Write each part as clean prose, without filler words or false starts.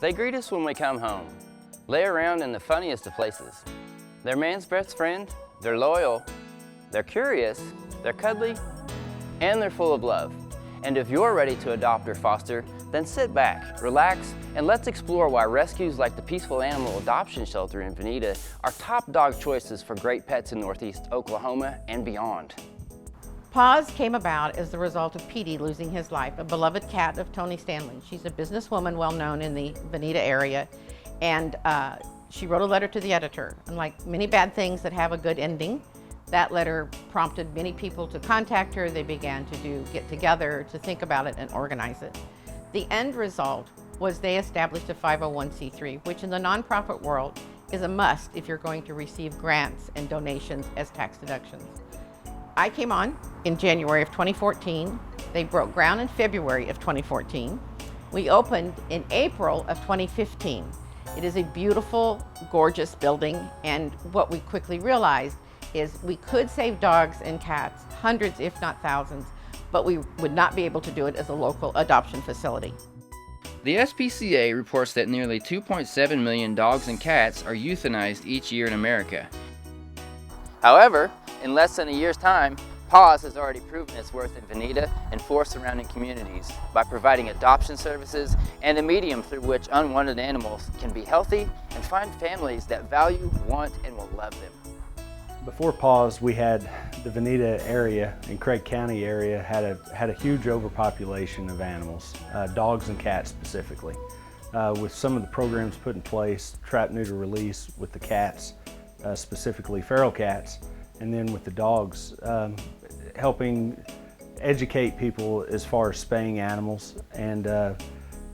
They greet us when we come home, lay around in the funniest of places. They're man's best friend, they're loyal, they're curious, they're cuddly, and they're full of love. And if you're ready to adopt or foster, then sit back, relax, and let's explore why rescues like the Peaceful Animal Adoption Shelter in Veneta are top dog choices for great pets in Northeast Oklahoma and beyond. PAAS came about as the result of Petey losing his life, a beloved cat of Tony Stanley. She's a businesswoman well known in the Veneta area, and she wrote a letter to the editor. And like many bad things that have a good ending, that letter prompted many people to contact her. They began to get together to think about it and organize it. The end result was they established a 501c3, which in the nonprofit world is a must if you're going to receive grants and donations as tax deductions. I came on in January of 2014. They broke ground in February of 2014. We opened in April of 2015. It is a beautiful, gorgeous building, and what we quickly realized is we could save dogs and cats, hundreds if not thousands, but we would not be able to do it as a local adoption facility. The SPCA reports that nearly 2.7 million dogs and cats are euthanized each year in America. However, in less than a year's time, PAAS has already proven its worth in Veneta and 4 surrounding communities by providing adoption services and a medium through which unwanted animals can be healthy and find families that value, want, and will love them. Before PAAS, we had the Veneta area and Craig County area had a huge overpopulation of animals, dogs and cats specifically. With some of the programs put in place, trap, neuter, release with the cats, specifically feral cats, and then with the dogs, helping educate people as far as spaying animals and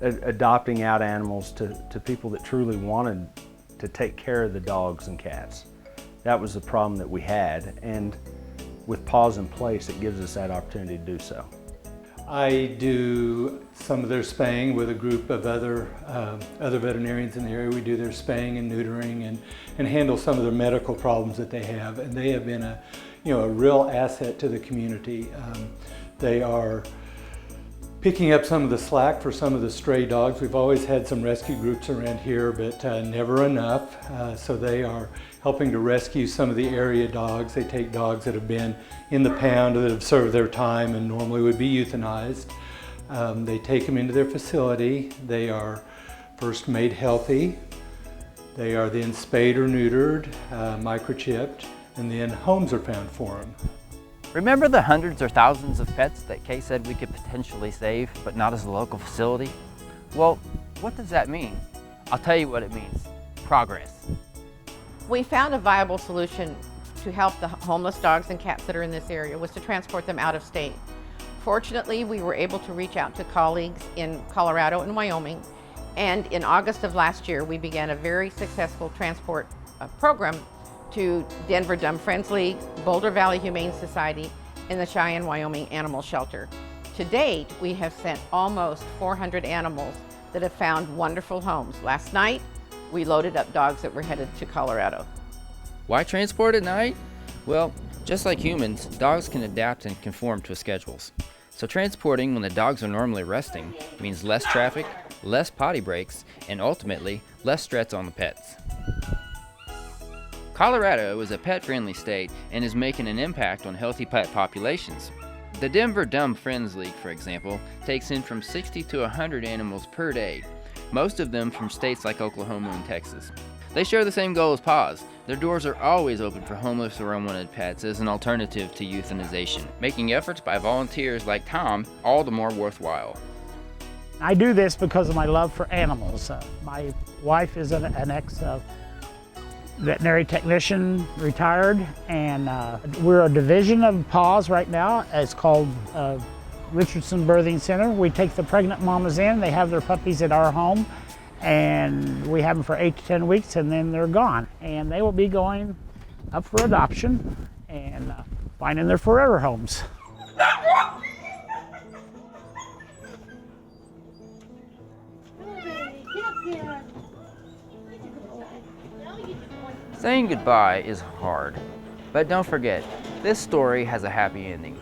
adopting out animals to people that truly wanted to take care of the dogs and cats. That was the problem that we had, and with PAAS in place, it gives us that opportunity to do so. I do some of their spaying with a group of other veterinarians in the area. We do their spaying and neutering and handle some of their medical problems that they have, and they have been a real asset to the community. They are picking up some of the slack for some of the stray dogs. We've always had some rescue groups around here, but never enough. So they are helping to rescue some of the area dogs. They take dogs that have been in the pound that have served their time and normally would be euthanized. They take them into their facility. They are first made healthy. They are then spayed or neutered, microchipped, and then homes are found for them. Remember the hundreds or thousands of pets that Kay said we could potentially save, but not as a local facility? Well, what does that mean? I'll tell you what it means. Progress. We found a viable solution to help the homeless dogs and cats that are in this area was to transport them out of state. Fortunately, we were able to reach out to colleagues in Colorado and Wyoming, and in August of last year, we began a very successful transport program to Denver Dumb Friends League, Boulder Valley Humane Society, and the Cheyenne, Wyoming Animal Shelter. To date, we have sent almost 400 animals that have found wonderful homes. Last night, we loaded up dogs that were headed to Colorado. Why transport at night? Well, just like humans, dogs can adapt and conform to schedules. So transporting when the dogs are normally resting means less traffic, less potty breaks, and ultimately, less stress on the pets. Colorado is a pet-friendly state and is making an impact on healthy pet populations. The Denver Dumb Friends League, for example, takes in from 60 to 100 animals per day, most of them from states like Oklahoma and Texas. They share the same goal as PAAS. Their doors are always open for homeless or unwanted pets as an alternative to euthanization, making efforts by volunteers like Tom all the more worthwhile. I do this because of my love for animals. My wife is an ex-veterinary technician, retired, and we're a division of PAAS right now. It's called Richardson Birthing Center. We take the pregnant mamas in, they have their puppies at our home, and we have them for 8 to 10 weeks, and then they're gone. And they will be going up for adoption and finding their forever homes. Saying goodbye is hard, but don't forget, this story has a happy ending.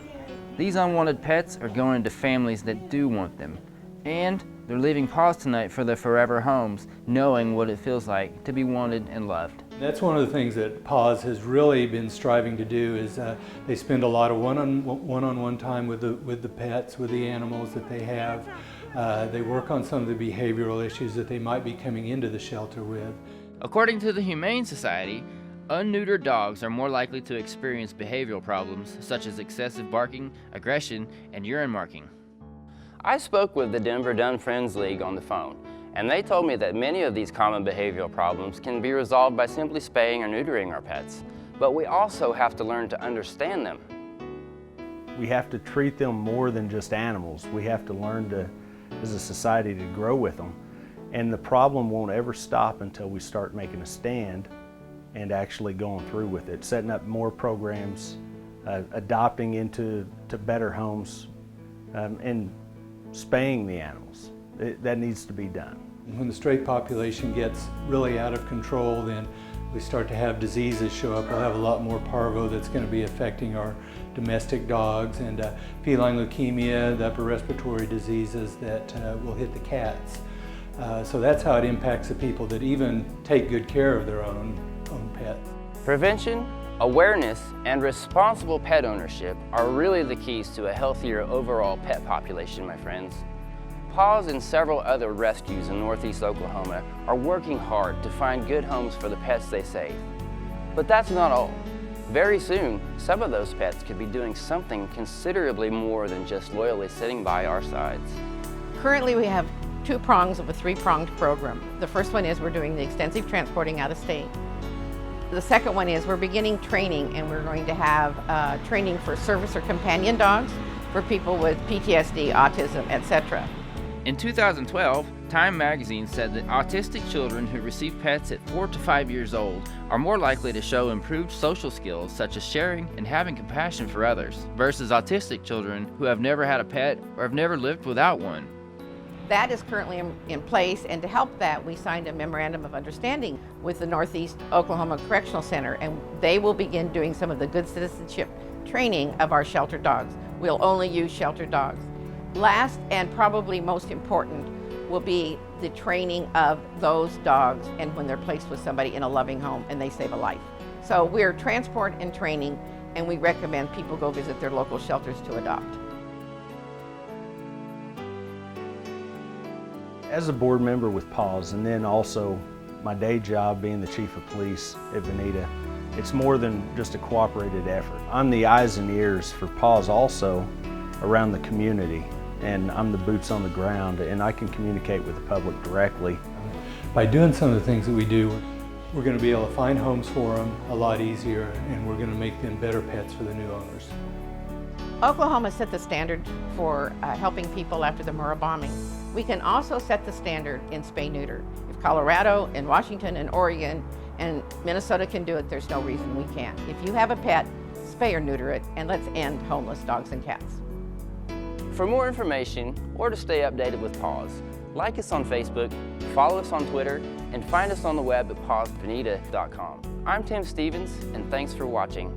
These unwanted pets are going to families that do want them, and They're leaving PAAS tonight for their forever homes, knowing what it feels like to be wanted and loved. That's one of the things that PAAS has really been striving to do is they spend a lot of one-on-one time with the pets, with the animals that they have. They work on some of the behavioral issues that they might be coming into the shelter with. According to the Humane Society, unneutered dogs are more likely to experience behavioral problems such as excessive barking, aggression, and urine marking. I spoke with the Denver Done Friends League on the phone, and they told me that many of these common behavioral problems can be resolved by simply spaying or neutering our pets. But we also have to learn to understand them. We have to treat them more than just animals. We have to learn to, as a society, to grow with them. And the problem won't ever stop until we start making a stand and actually going through with it, setting up more programs, adopting into better homes, and spaying the animals. That needs to be done. When the stray population gets really out of control, then we start to have diseases show up. We'll have a lot more parvo that's going to be affecting our domestic dogs, and feline leukemia, the upper respiratory diseases that will hit the cats. So that's how it impacts the people that even take good care of their own pets. Prevention, awareness, and responsible pet ownership are really the keys to a healthier overall pet population, my friends. PAAS and several other rescues in Northeast Oklahoma are working hard to find good homes for the pets they save. But that's not all. Very soon, some of those pets could be doing something considerably more than just loyally sitting by our sides. Currently we have 2 prongs of a 3-pronged program. The first one is we're doing the extensive transporting out of state. The second one is we're beginning training, and we're going to have training for service or companion dogs for people with PTSD, autism, etc. In 2012, Time magazine said that autistic children who receive pets at 4 to 5 years old are more likely to show improved social skills such as sharing and having compassion for others versus autistic children who have never had a pet or have never lived without one. That is currently in place, and to help that, we signed a memorandum of understanding with the Northeast Oklahoma Correctional Center, and they will begin doing some of the good citizenship training of our shelter dogs. We'll only use shelter dogs. Last and probably most important will be the training of those dogs and when they're placed with somebody in a loving home and they save a life. So we're transport and training, and we recommend people go visit their local shelters to adopt. As a board member with PAAS, and then also my day job being the chief of police at Veneta, it's more than just a cooperated effort. I'm the eyes and ears for PAAS also around the community, and I'm the boots on the ground, and I can communicate with the public directly. By doing some of the things that we do, we're going to be able to find homes for them a lot easier, and we're going to make them better pets for the new owners. Oklahoma set the standard for helping people after the Murrah bombing. We can also set the standard in spay-neuter. If Colorado and Washington and Oregon and Minnesota can do it, there's no reason we can't. If you have a pet, spay or neuter it, and let's end homeless dogs and cats. For more information or to stay updated with PAAS, like us on Facebook, follow us on Twitter, and find us on the web at paasveneta.com. I'm Tim Stevens, and thanks for watching.